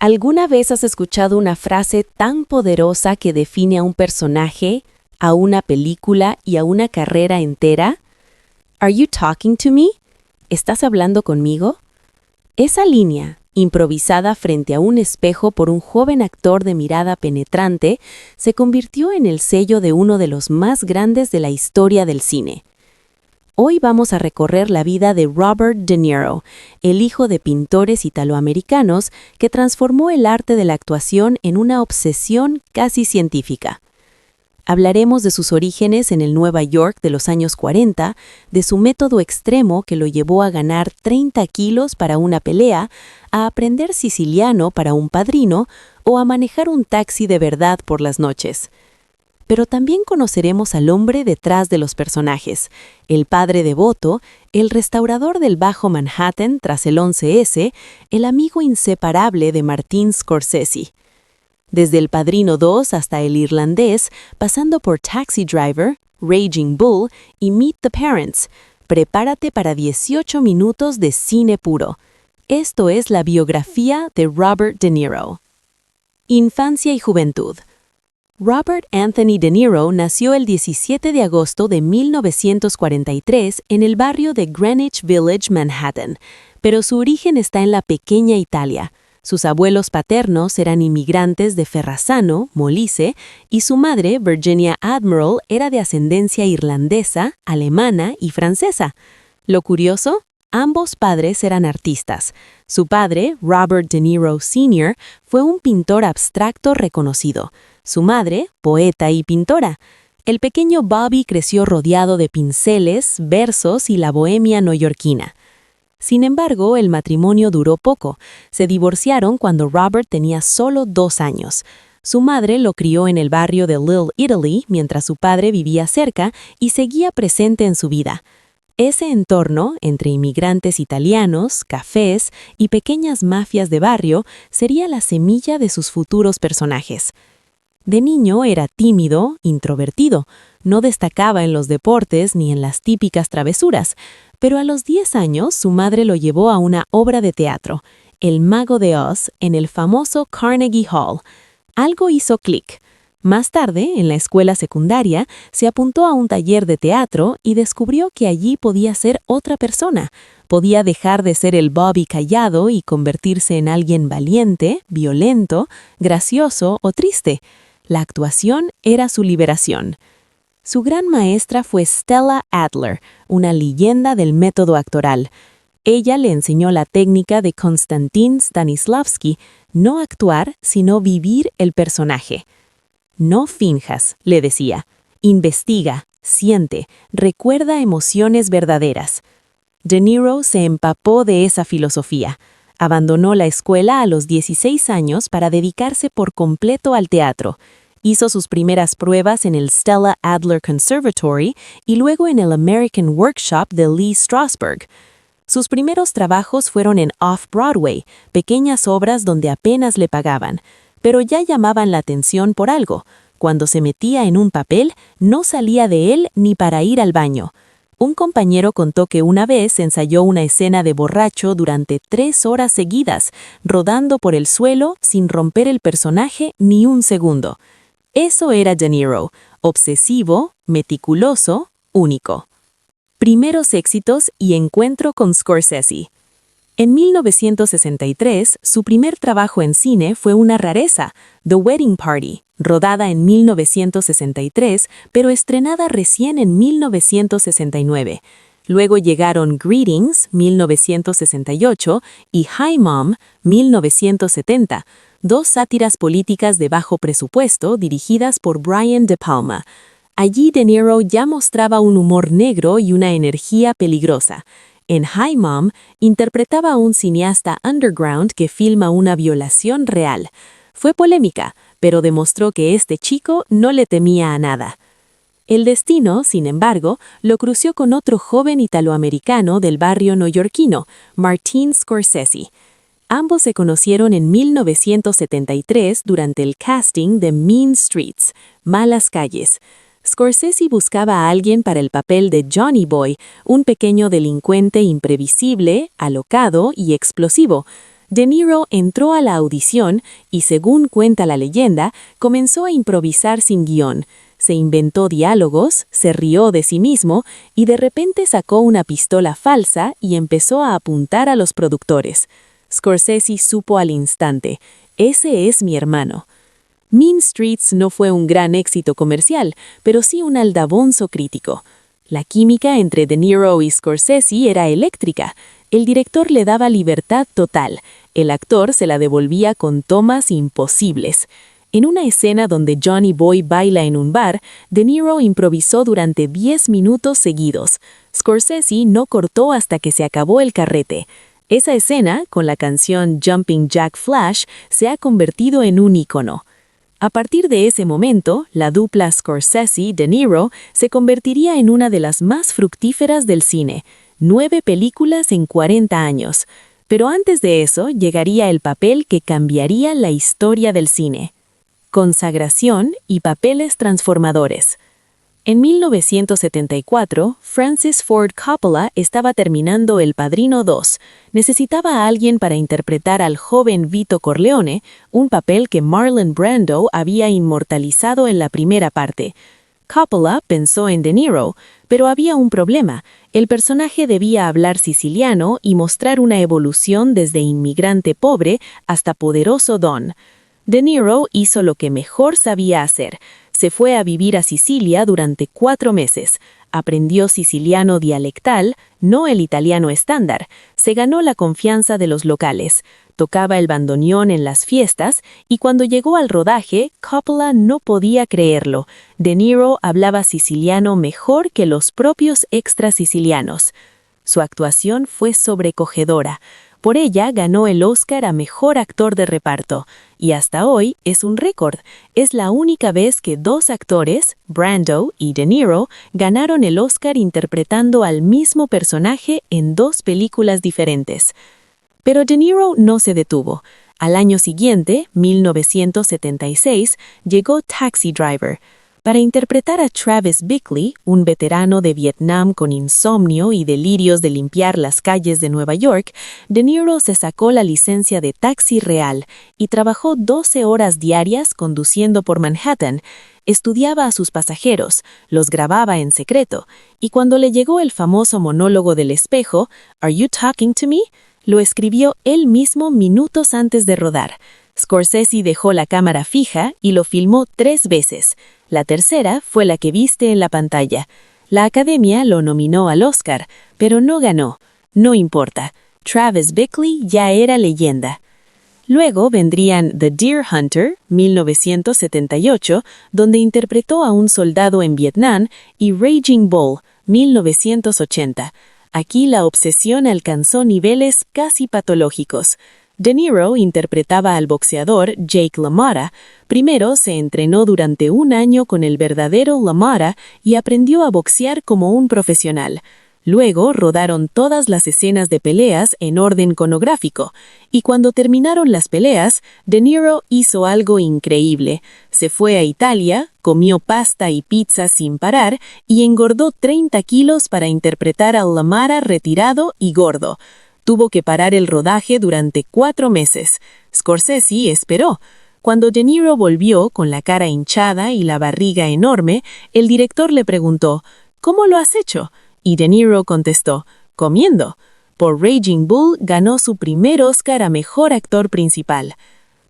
¿Alguna vez has escuchado una frase tan poderosa que define a un personaje, a una película y a una carrera entera? ¿Are you talking to me? ¿Estás hablando conmigo? Esa línea, improvisada frente a un espejo por un joven actor de mirada penetrante, se convirtió en el sello de uno de los más grandes de la historia del cine. Hoy vamos a recorrer la vida de Robert De Niro, el hijo de pintores italoamericanos que transformó el arte de la actuación en una obsesión casi científica. Hablaremos de sus orígenes en el Nueva York de los años 40, de su método extremo que lo llevó a ganar 30 kilos para una pelea, a aprender siciliano para un padrino o a manejar un taxi de verdad por las noches. Pero también conoceremos al hombre detrás de los personajes, el padre devoto, el restaurador del Bajo Manhattan tras el 11S, el amigo inseparable de Martin Scorsese. Desde El Padrino 2 hasta El Irlandés, pasando por Taxi Driver, Raging Bull y Meet the Parents, prepárate para 18 minutos de cine puro. Esto es la biografía de Robert De Niro. Infancia y juventud. Robert Anthony De Niro nació el 17 de agosto de 1943 en el barrio de Greenwich Village, Manhattan, pero su origen está en la pequeña Italia. Sus abuelos paternos eran inmigrantes de Ferrazzano, Molise, y su madre, Virginia Admiral, era de ascendencia irlandesa, alemana y francesa. Lo curioso, ambos padres eran artistas. Su padre, Robert De Niro Sr., fue un pintor abstracto reconocido. Su madre, poeta y pintora. El pequeño Bobby creció rodeado de pinceles, versos y la bohemia neoyorquina. Sin embargo, el matrimonio duró poco. Se divorciaron cuando Robert tenía solo 2 años. Su madre lo crió en el barrio de Little Italy mientras su padre vivía cerca y seguía presente en su vida. Ese entorno, entre inmigrantes italianos, cafés y pequeñas mafias de barrio, sería la semilla de sus futuros personajes. De niño era tímido, introvertido, no destacaba en los deportes ni en las típicas travesuras, pero a los 10 años su madre lo llevó a una obra de teatro, El Mago de Oz, en el famoso Carnegie Hall. Algo hizo clic. Más tarde, en la escuela secundaria, se apuntó a un taller de teatro y descubrió que allí podía ser otra persona. Podía dejar de ser el Bobby callado y convertirse en alguien valiente, violento, gracioso o triste. La actuación era su liberación. Su gran maestra fue Stella Adler, una leyenda del método actoral. Ella le enseñó la técnica de Konstantin Stanislavski, no actuar, sino vivir el personaje. No finjas, le decía. Investiga, siente, recuerda emociones verdaderas. De Niro se empapó de esa filosofía. Abandonó la escuela a los 16 años para dedicarse por completo al teatro. Hizo sus primeras pruebas en el Stella Adler Conservatory y luego en el American Workshop de Lee Strasberg. Sus primeros trabajos fueron en Off-Broadway, pequeñas obras donde apenas le pagaban, pero ya llamaban la atención por algo. Cuando se metía en un papel, no salía de él ni para ir al baño. Un compañero contó que una vez ensayó una escena de borracho durante 3 horas seguidas, rodando por el suelo sin romper el personaje ni un segundo. Eso era De Niro, obsesivo, meticuloso, único. Primeros éxitos y encuentro con Scorsese. En 1963, su primer trabajo en cine fue una rareza, The Wedding Party, rodada en 1963, pero estrenada recién en 1969. Luego llegaron Greetings, 1968, y Hi Mom, 1970, 2 sátiras políticas de bajo presupuesto dirigidas por Brian De Palma. Allí De Niro ya mostraba un humor negro y una energía peligrosa. En Hi Mom, interpretaba a un cineasta underground que filma una violación real. Fue polémica, pero demostró que este chico no le temía a nada. El destino, sin embargo, lo crució con otro joven italoamericano del barrio neoyorquino, Martin Scorsese. Ambos se conocieron en 1973 durante el casting de Mean Streets, Malas Calles. Scorsese buscaba a alguien para el papel de Johnny Boy, un pequeño delincuente imprevisible, alocado y explosivo. De Niro entró a la audición y, según cuenta la leyenda, comenzó a improvisar sin guión. Se inventó diálogos, se rió de sí mismo y de repente sacó una pistola falsa y empezó a apuntar a los productores. Scorsese supo al instante: ese es mi hermano. Mean Streets no fue un gran éxito comercial, pero sí un aldabonzo crítico. La química entre De Niro y Scorsese era eléctrica. El director le daba libertad total. El actor se la devolvía con tomas imposibles. En una escena donde Johnny Boy baila en un bar, De Niro improvisó durante 10 minutos seguidos. Scorsese no cortó hasta que se acabó el carrete. Esa escena, con la canción Jumping Jack Flash, se ha convertido en un ícono. A partir de ese momento, la dupla Scorsese-De Niro se convertiría en una de las más fructíferas del cine. 9 películas en 40 años. Pero antes de eso llegaría el papel que cambiaría la historia del cine. Consagración y papeles transformadores. En 1974, Francis Ford Coppola estaba terminando El Padrino 2. Necesitaba a alguien para interpretar al joven Vito Corleone, un papel que Marlon Brando había inmortalizado en la primera parte. Coppola pensó en De Niro, pero había un problema. El personaje debía hablar siciliano y mostrar una evolución desde inmigrante pobre hasta poderoso don. De Niro hizo lo que mejor sabía hacer. Se fue a vivir a Sicilia durante 4 meses. Aprendió siciliano dialectal, no el italiano estándar. Se ganó la confianza de los locales. Tocaba el bandoneón en las fiestas y cuando llegó al rodaje, Coppola no podía creerlo. De Niro hablaba siciliano mejor que los propios extras sicilianos. Su actuación fue sobrecogedora. Por ella ganó el Oscar a Mejor Actor de Reparto, y hasta hoy es un récord. Es la única vez que 2 actores, Brando y De Niro, ganaron el Oscar interpretando al mismo personaje en 2 películas diferentes. Pero De Niro no se detuvo. Al año siguiente, 1976, llegó Taxi Driver. Para interpretar a Travis Bickle, un veterano de Vietnam con insomnio y delirios de limpiar las calles de Nueva York, De Niro se sacó la licencia de taxi real y trabajó 12 horas diarias conduciendo por Manhattan. Estudiaba a sus pasajeros, los grababa en secreto, y cuando le llegó el famoso monólogo del espejo, "Are you talking to me?", lo escribió él mismo minutos antes de rodar. Scorsese dejó la cámara fija y lo filmó 3 veces. La tercera fue la que viste en la pantalla. La Academia lo nominó al Oscar, pero no ganó. No importa. Travis Bickle ya era leyenda. Luego vendrían The Deer Hunter, 1978, donde interpretó a un soldado en Vietnam, y Raging Bull, 1980. Aquí la obsesión alcanzó niveles casi patológicos. De Niro interpretaba al boxeador Jake LaMotta. Primero se entrenó durante 1 año con el verdadero LaMotta y aprendió a boxear como un profesional. Luego rodaron todas las escenas de peleas en orden conográfico, y cuando terminaron las peleas, De Niro hizo algo increíble. Se fue a Italia, comió pasta y pizza sin parar y engordó 30 kilos para interpretar al LaMotta retirado y gordo. Tuvo que parar el rodaje durante 4 meses. Scorsese esperó. Cuando De Niro volvió con la cara hinchada y la barriga enorme, el director le preguntó: ¿Cómo lo has hecho? Y De Niro contestó: comiendo. Por Raging Bull ganó su primer Oscar a Mejor Actor Principal.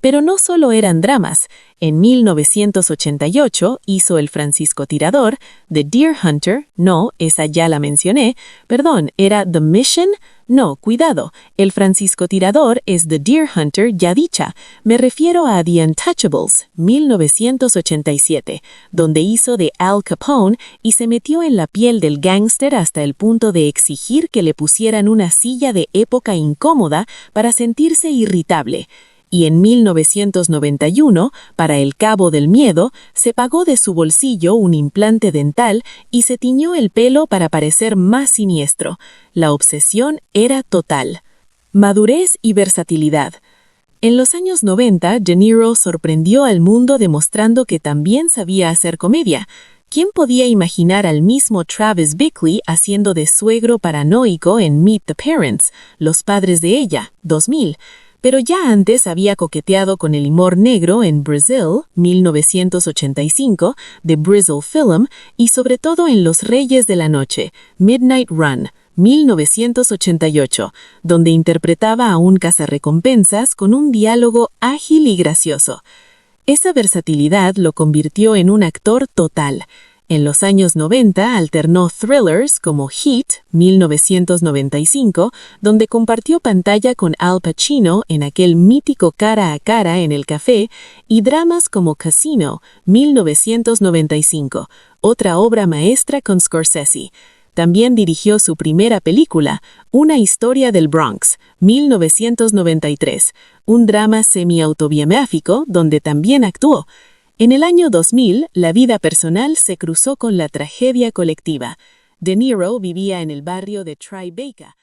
Pero no solo eran dramas. En 1988 hizo El Franciscotirador, The Deer Hunter, no, esa ya la mencioné, perdón, ¿era The Mission? No, cuidado, El Franciscotirador es The Deer Hunter ya dicha. Me refiero a The Untouchables, 1987, donde hizo de Al Capone y se metió en la piel del gángster hasta el punto de exigir que le pusieran una silla de época incómoda para sentirse irritable. Y en 1991, para El Cabo del Miedo, se pagó de su bolsillo un implante dental y se tiñó el pelo para parecer más siniestro. La obsesión era total. Madurez y versatilidad. En los años 90, De Niro sorprendió al mundo demostrando que también sabía hacer comedia. ¿Quién podía imaginar al mismo Travis Bickle haciendo de suegro paranoico en Meet the Parents, Los Padres de Ella, 2000? pero ya antes había coqueteado con el humor negro en Brazil, 1985, de Brazil Film, y sobre todo en Los Reyes de la Noche, Midnight Run, 1988, donde interpretaba a un cazarrecompensas con un diálogo ágil y gracioso. Esa versatilidad lo convirtió en un actor total. En los años 90 alternó thrillers como Heat, 1995, donde compartió pantalla con Al Pacino en aquel mítico Cara a Cara en el café, y dramas como Casino, 1995, otra obra maestra con Scorsese. También dirigió su primera película, Una historia del Bronx, 1993, un drama semi-autobiográfico donde también actuó. En el año 2000, la vida personal se cruzó con la tragedia colectiva. De Niro vivía en el barrio de Tribeca.